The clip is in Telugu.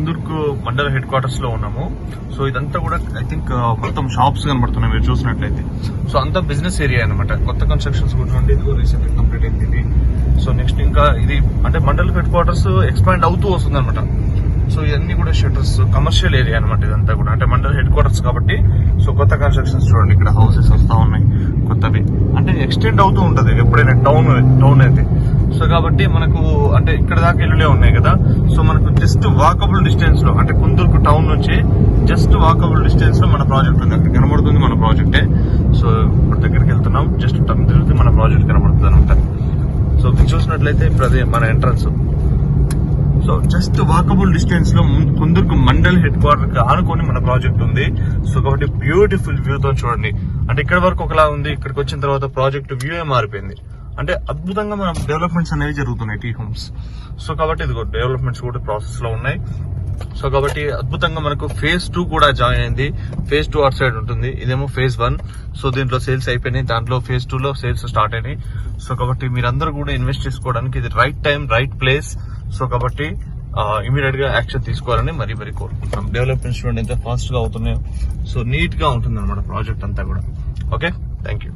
కుందుర్కు మండల హెడ్ క్వార్టర్స్ లో ఉన్నాము. సో ఇదంతా కూడా ఐ థింక్ మొత్తం షాప్స్ కనబడుతున్నాయి మీరు చూసినట్లయితే. సో అంతా బిజినెస్ ఏరియా అనమాట. కొత్త కన్స్ట్రక్షన్స్ కూడా ఉండి రీసెంట్ కంప్లీట్ అయింది. సో నెక్స్ట్ ఇంకా ఇది అంటే మండల హెడ్ క్వార్టర్స్ ఎక్స్పాండ్ అవుతూ వస్తుంది అనమాట. సో ఇవన్నీ కూడా షట్టర్స్ కమర్షియల్ ఏరియా అనమాట. ఇదంతా కూడా అంటే మండల హెడ్ క్వార్టర్స్ కాబట్టి సో కొత్త కన్స్ట్రక్షన్స్ చూడండి, ఇక్కడ హౌసెస్ వస్తా ఉన్నాయి కొత్తవి. అంటే ఎక్స్టెండ్ అవుతూ ఉంటది ఎప్పుడైనా టౌన్ అయితే. సో కాబట్టి మనకు అంటే ఇక్కడ దాకా ఇల్లులే ఉన్నాయి కదా. సో మనకు జస్ట్ వాకబుల్ డిస్టెన్స్ లో అంటే కుందుర్కు టౌన్ నుంచి జస్ట్ వాకబుల్ డిస్టెన్స్ లో మన ప్రాజెక్ట్ ఉంది. అక్కడ కనబడుతుంది మన ప్రాజెక్టే. సో ఇప్పుడు దగ్గరికి వెళ్తున్నాం, జస్ట్ టర్న్ తిరిగితే మన ప్రాజెక్ట్ కనబడుతుంది అనమాట. సో మీరు చూసినట్లయితే ఇప్పుడు అదే మన entrance. So just walkable distance లో కుందుర్కు మండల్ హెడ్ క్వార్టర్ కి ఆనుకొని మన ప్రాజెక్ట్ ఉంది. సో కాబట్టి బ్యూటిఫుల్ వ్యూ తో చూడండి. అంటే ఇక్కడ వరకు ఒకలా ఉంది, ఇక్కడికి వచ్చిన తర్వాత ప్రాజెక్ట్ వ్యూ ఏ మారిపోయింది. అంటే అద్భుతంగా మన డెవలప్మెంట్స్ అనేవి జరుగుతున్నాయి టీ హోమ్స్. సో కాబట్టి ఇది డెవలప్మెంట్స్ కూడా ప్రాసెస్ లో ఉన్నాయి. సో కాబట్టి అద్భుతంగా మనకు ఫేజ్ 2 కూడా జాయిన్ అయింది. ఫేజ్ 2 అటు సైడ్ ఉంటుంది, ఇదేమో ఫేజ్ 1. సో దీంట్లో సేల్స్ అయిపోయినాయి, దాంట్లో ఫేజ్ 2 లో సేల్స్ స్టార్ట్ అయినాయి. సో కాబట్టి మీరందరూ కూడా ఇన్వెస్ట్ చేసుకోవడానికి ఇది right time, right place. So కాబట్టి ఇమీడియట్ గా యాక్షన్ తీసుకోవాలని మరీ కోరుకుంటున్నాం. డెవలప్మెంట్స్ చూడండి ఎంత ఫాస్ట్ గా అవుతున్నాయో. సో నీట్ గా ఉంటుంది అనమాట ప్రాజెక్ట్ అంతా కూడా. Okay, thank you.